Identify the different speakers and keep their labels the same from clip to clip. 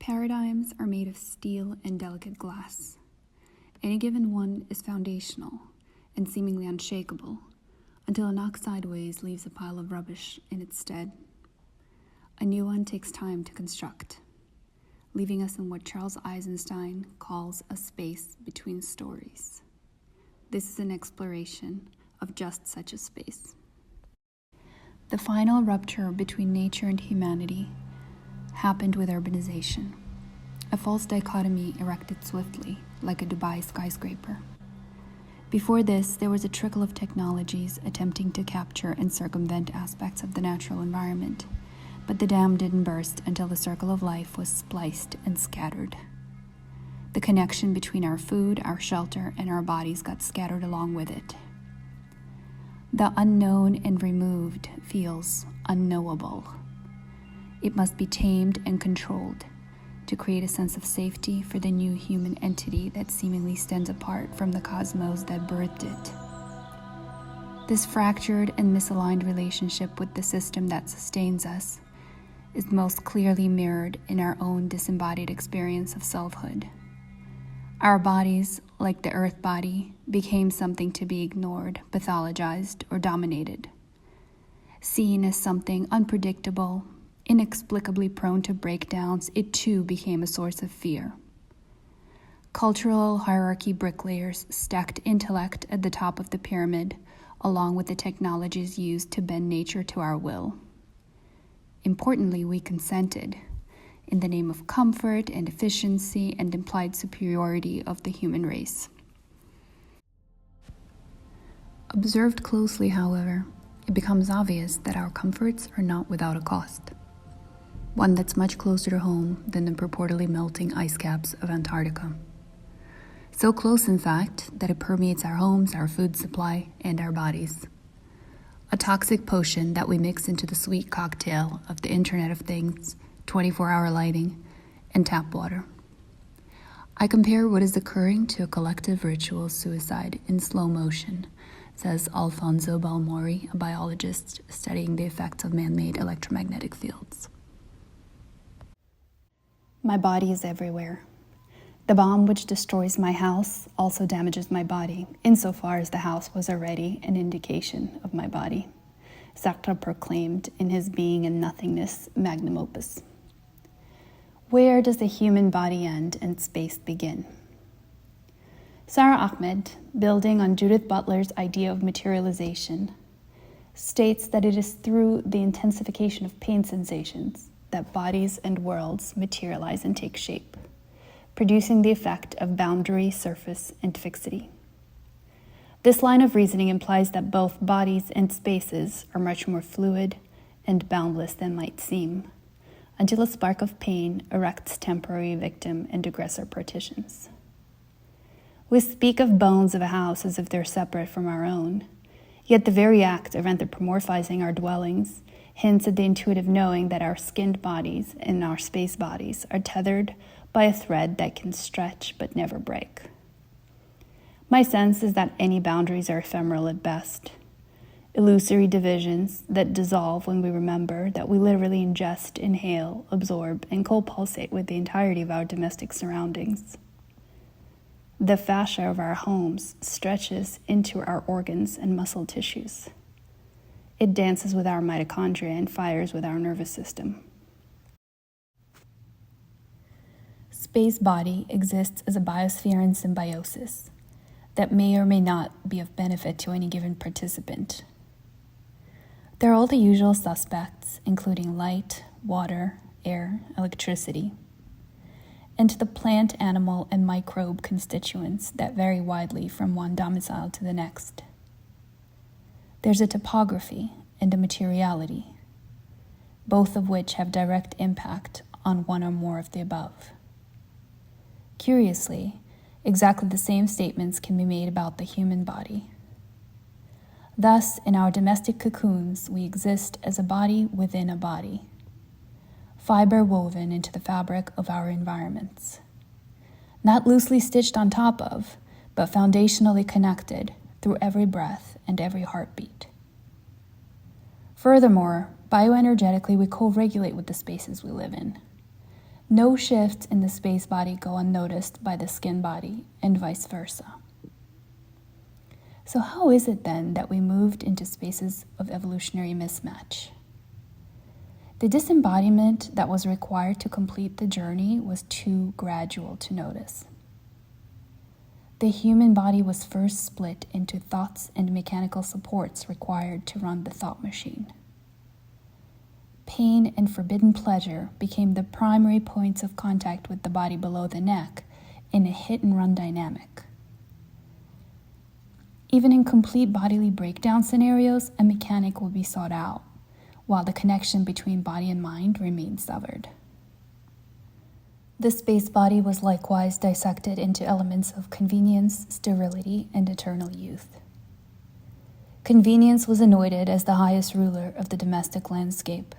Speaker 1: Paradigms are made of steel and delicate glass. Any given one is foundational and seemingly unshakable until a knock sideways leaves a pile of rubbish in its stead. A new one takes time to construct, leaving us in what Charles Eisenstein calls a space between stories. This is an exploration of just such a space. The final rupture between nature and humanity happened with urbanization. A false dichotomy erected swiftly, like a Dubai skyscraper. Before this, there was a trickle of technologies attempting to capture and circumvent aspects of the natural environment, but the dam didn't burst until the circle of life was spliced and scattered. The connection between our food, our shelter, and our bodies got scattered along with it. The unknown and removed feels unknowable. It must be tamed and controlled to create a sense of safety for the new human entity that seemingly stands apart from the cosmos that birthed it. This fractured and misaligned relationship with the system that sustains us is most clearly mirrored in our own disembodied experience of selfhood. Our bodies, like the earth body, became something to be ignored, pathologized, or dominated. Seen as something unpredictable, inexplicably prone to breakdowns, it too became a source of fear. Cultural hierarchy bricklayers stacked intellect at the top of the pyramid, along with the technologies used to bend nature to our will. Importantly, we consented, in the name of comfort and efficiency and implied superiority of the human race. Observed closely, however, it becomes obvious that our comforts are not without a cost. One that's much closer to home than the purportedly melting ice caps of Antarctica. So close, in fact, that it permeates our homes, our food supply, and our bodies. A toxic potion that we mix into the sweet cocktail of the Internet of Things, 24-hour lighting, and tap water. I compare what is occurring to a collective ritual suicide in slow motion, says Alfonso Balmori, a biologist studying the effects of man-made electromagnetic fields. My body is everywhere. The bomb which destroys my house also damages my body, insofar as the house was already an indication of my body, Sartre proclaimed in his Being and Nothingness magnum opus. Where does the human body end and space begin? Sarah Ahmed, building on Judith Butler's idea of materialization, states that it is through the intensification of pain sensations that bodies and worlds materialize and take shape, producing the effect of boundary, surface, and fixity. This line of reasoning implies that both bodies and spaces are much more fluid and boundless than might seem, until a spark of pain erects temporary victim and aggressor partitions. We speak of bones of a house as if they're separate from our own, yet the very act of anthropomorphizing our dwellings hints at the intuitive knowing that our skinned bodies and our space bodies are tethered by a thread that can stretch but never break. My sense is that any boundaries are ephemeral at best, illusory divisions that dissolve when we remember that we literally ingest, inhale, absorb, and co-pulsate with the entirety of our domestic surroundings. The fascia of our homes stretches into our organs and muscle tissues. It dances with our mitochondria and fires with our nervous system. Space body exists as a biosphere in symbiosis that may or may not be of benefit to any given participant. There are all the usual suspects, including light, water, air, electricity, and the plant, animal, and microbe constituents that vary widely from one domicile to the next. There's a topography and a materiality, both of which have direct impact on one or more of the above. Curiously, exactly the same statements can be made about the human body. Thus, in our domestic cocoons, we exist as a body within a body, fiber woven into the fabric of our environments, not loosely stitched on top of, but foundationally connected through every breath and every heartbeat. Furthermore, bioenergetically, we co-regulate with the spaces we live in. No shifts in the space body go unnoticed by the skin body, and vice versa. So how is it then that we moved into spaces of evolutionary mismatch? The disembodiment that was required to complete the journey was too gradual to notice. The human body was first split into thoughts and mechanical supports required to run the thought machine. Pain and forbidden pleasure became the primary points of contact with the body below the neck in a hit-and-run dynamic. Even in complete bodily breakdown scenarios, a mechanic will be sought out, while the connection between body and mind remains severed. The space body was likewise dissected into elements of convenience, sterility, and eternal youth. Convenience was anointed as the highest ruler of the domestic landscape,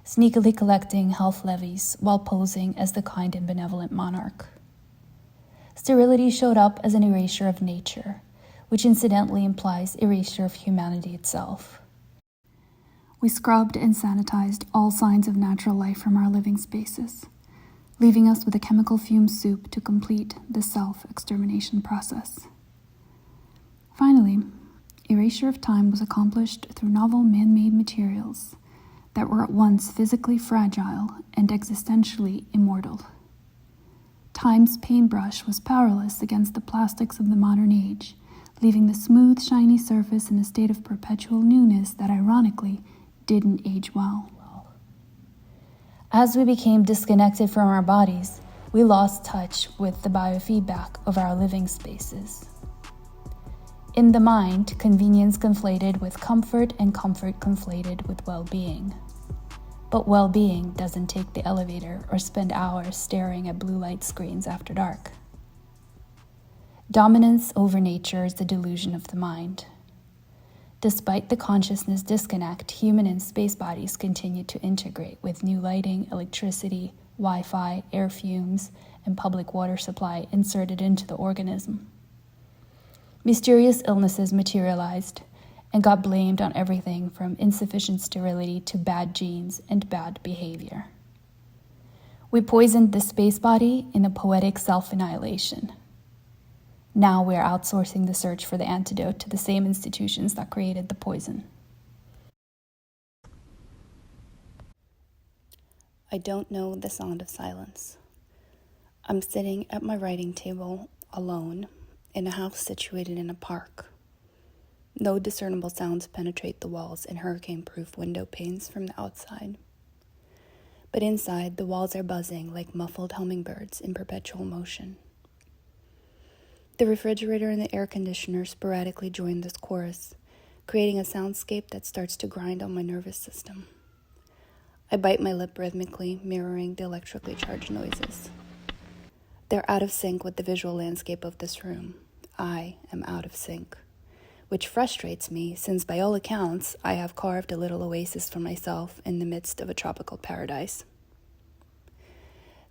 Speaker 1: sneakily collecting health levies while posing as the kind and benevolent monarch. Sterility showed up as an erasure of nature, which incidentally implies erasure of humanity itself. We scrubbed and sanitized all signs of natural life from our living spaces, leaving us with a chemical fume soup to complete the self-extermination process. Finally, erasure of time was accomplished through novel man-made materials that were at once physically fragile and existentially immortal. Time's paintbrush was powerless against the plastics of the modern age, leaving the smooth, shiny surface in a state of perpetual newness that ironically didn't age well. As we became disconnected from our bodies, we lost touch with the biofeedback of our living spaces. In the mind, convenience conflated with comfort and comfort conflated with well-being. But well-being doesn't take the elevator or spend hours staring at blue light screens after dark. Dominance over nature is the delusion of the mind. Despite the consciousness disconnect, human and space bodies continue to integrate with new lighting, electricity, Wi-Fi, air fumes, and public water supply inserted into the organism. Mysterious illnesses materialized and got blamed on everything from insufficient sterility to bad genes and bad behavior. We poisoned the space body in a poetic self-annihilation. Now we are outsourcing the search for the antidote to the same institutions that created the poison. I don't know the sound of silence. I'm sitting at my writing table alone in a house situated in a park. No discernible sounds penetrate the walls and hurricane-proof window panes from the outside. But inside, the walls are buzzing like muffled hummingbirds in perpetual motion. The refrigerator and the air conditioner sporadically join this chorus, creating a soundscape that starts to grind on my nervous system. I bite my lip rhythmically, mirroring the electrically charged noises. They're out of sync with the visual landscape of this room. I am out of sync, which frustrates me since by all accounts, I have carved a little oasis for myself in the midst of a tropical paradise.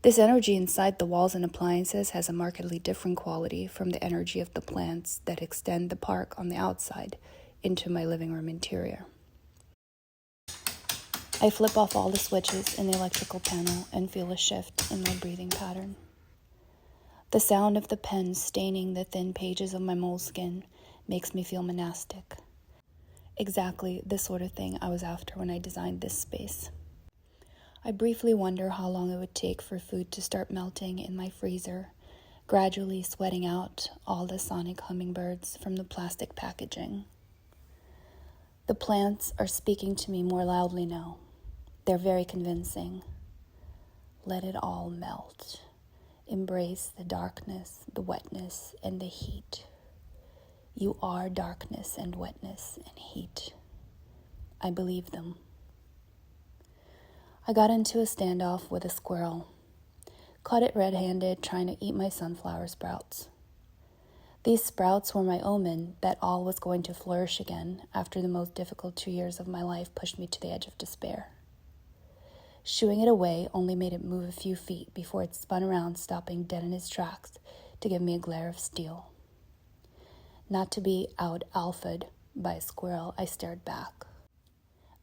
Speaker 1: This energy inside the walls and appliances has a markedly different quality from the energy of the plants that extend the park on the outside into my living room interior. I flip off all the switches in the electrical panel and feel a shift in my breathing pattern. The sound of the pen staining the thin pages of my moleskin makes me feel monastic. Exactly the sort of thing I was after when I designed this space. I briefly wonder how long it would take for food to start melting in my freezer, gradually sweating out all the sonic hummingbirds from the plastic packaging. The plants are speaking to me more loudly now. They're very convincing. Let it all melt. Embrace the darkness, the wetness, and the heat. You are darkness and wetness and heat. I believe them. I got into a standoff with a squirrel. Caught it red-handed trying to eat my sunflower sprouts. These sprouts were my omen that all was going to flourish again after the most difficult 2 years of my life pushed me to the edge of despair. Shooing it away only made it move a few feet before it spun around, stopping dead in its tracks to give me a glare of steel. Not to be out-alpha'd by a squirrel, I stared back.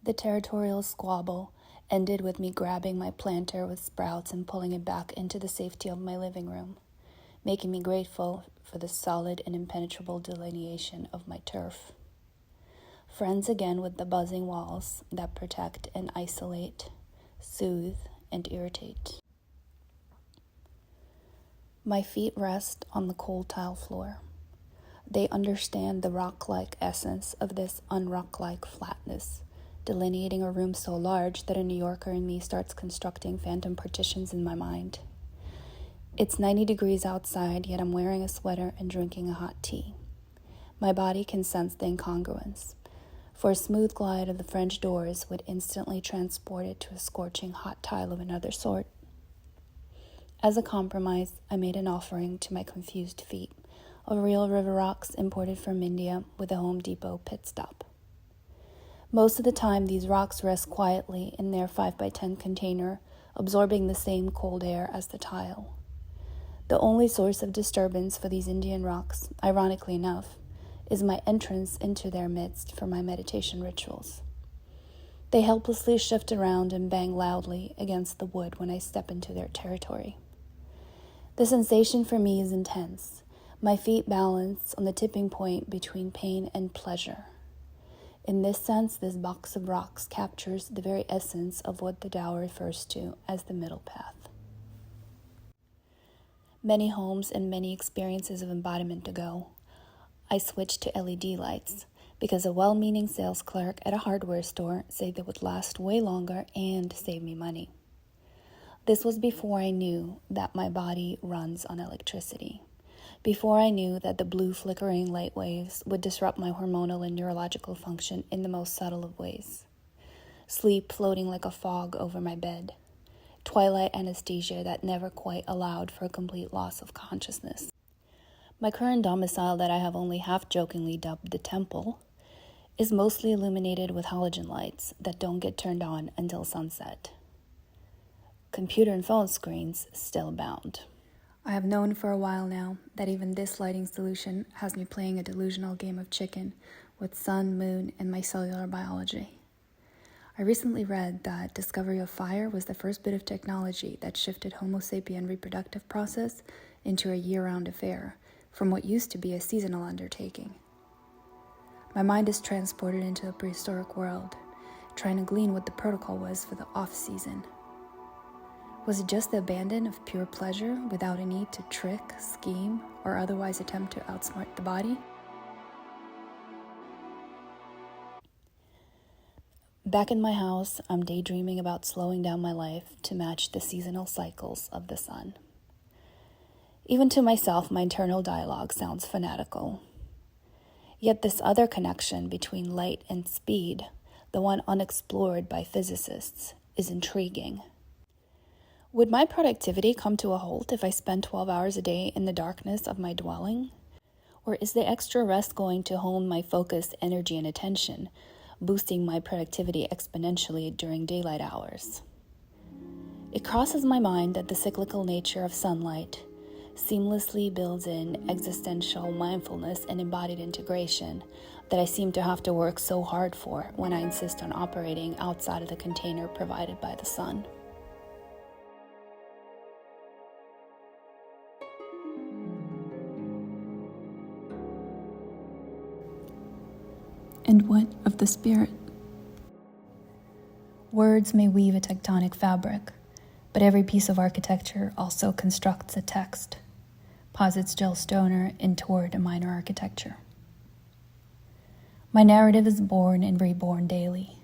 Speaker 1: The territorial squabble ended with me grabbing my planter with sprouts and pulling it back into the safety of my living room, making me grateful for the solid and impenetrable delineation of my turf. Friends again with the buzzing walls that protect and isolate, soothe and irritate. My feet rest on the cold tile floor. They understand the rock-like essence of this unrock-like flatness, delineating a room so large that a New Yorker in me starts constructing phantom partitions in my mind. It's 90 degrees outside, yet I'm wearing a sweater and drinking a hot tea. My body can sense the incongruence, for a smooth glide of the French doors would instantly transport it to a scorching hot tile of another sort. As a compromise, I made an offering to my confused feet of real river rocks imported from India with a Home Depot pit stop. Most of the time, these rocks rest quietly in their 5x10 container, absorbing the same cold air as the tile. The only source of disturbance for these Indian rocks, ironically enough, is my entrance into their midst for my meditation rituals. They helplessly shift around and bang loudly against the wood when I step into their territory. The sensation for me is intense. My feet balance on the tipping point between pain and pleasure. In this sense, this box of rocks captures the very essence of what the Tao refers to as the middle path. Many homes and many experiences of embodiment ago, I switched to LED lights because a well-meaning sales clerk at a hardware store said they would last way longer and save me money. This was before I knew that my body runs on electricity, before I knew that the blue flickering light waves would disrupt my hormonal and neurological function in the most subtle of ways. Sleep floating like a fog over my bed, twilight anesthesia that never quite allowed for a complete loss of consciousness. My current domicile, that I have only half-jokingly dubbed the temple, is mostly illuminated with halogen lights that don't get turned on until sunset. Computer and phone screens still abound. I have known for a while now that even this lighting solution has me playing a delusional game of chicken with sun, moon, and my cellular biology. I recently read that discovery of fire was the first bit of technology that shifted Homo sapien reproductive process into a year-round affair, from what used to be a seasonal undertaking. My mind is transported into a prehistoric world, trying to glean what the protocol was for the off-season. Was it just the abandon of pure pleasure without a need to trick, scheme, or otherwise attempt to outsmart the body? Back in my house, I'm daydreaming about slowing down my life to match the seasonal cycles of the sun. Even to myself, my internal dialogue sounds fanatical. Yet this other connection between light and speed, the one unexplored by physicists, is intriguing. Would my productivity come to a halt if I spend 12 hours a day in the darkness of my dwelling? Or is the extra rest going to hone my focus, energy, and attention, boosting my productivity exponentially during daylight hours? It crosses my mind that the cyclical nature of sunlight seamlessly builds in existential mindfulness and embodied integration that I seem to have to work so hard for when I insist on operating outside of the container provided by the sun. And what of the spirit? Words may weave a tectonic fabric, but every piece of architecture also constructs a text, posits Jill Stoner in Toward a Minor Architecture. My narrative is born and reborn daily,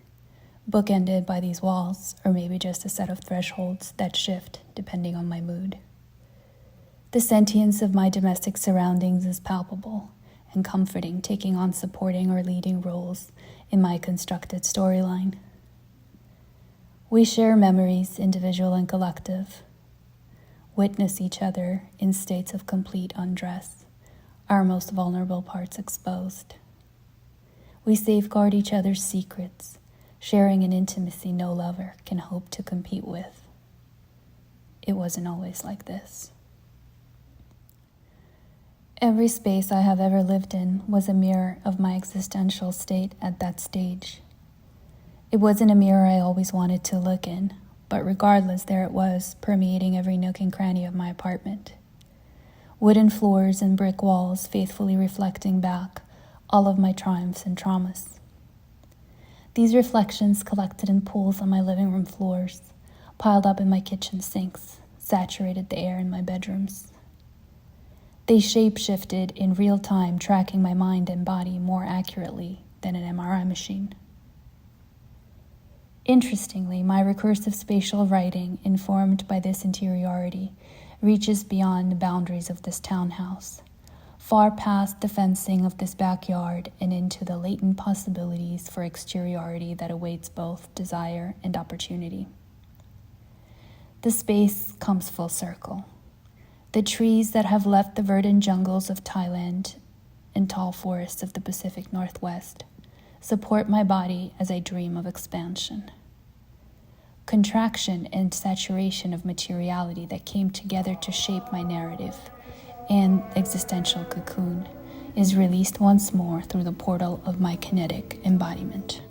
Speaker 1: bookended by these walls, or maybe just a set of thresholds that shift depending on my mood. The sentience of my domestic surroundings is palpable and comforting, taking on supporting or leading roles in my constructed storyline. We share memories, individual and collective, witness each other in states of complete undress, our most vulnerable parts exposed. We safeguard each other's secrets, sharing an intimacy no lover can hope to compete with. It wasn't always like this. Every space I have ever lived in was a mirror of my existential state at that stage.
Speaker 2: It wasn't a mirror I always wanted to look in, but regardless, there it was, permeating every nook and cranny of my apartment. Wooden floors and brick walls faithfully reflecting back all of my triumphs and traumas. These reflections collected in pools on my living room floors, piled up in my kitchen sinks, saturated the air in my bedrooms. They shape-shifted in real time, tracking my mind and body more accurately than an MRI machine. Interestingly, my recursive spatial writing, informed by this interiority, reaches beyond the boundaries of this townhouse, far past the fencing of this backyard and into the latent possibilities for exteriority that awaits both desire and opportunity. The space comes full circle. The trees that have left the verdant jungles of Thailand and tall forests of the Pacific Northwest support my body as I dream of expansion. Contraction and saturation of materiality that came together to shape my narrative and existential cocoon is released once more through the portal of my kinetic embodiment.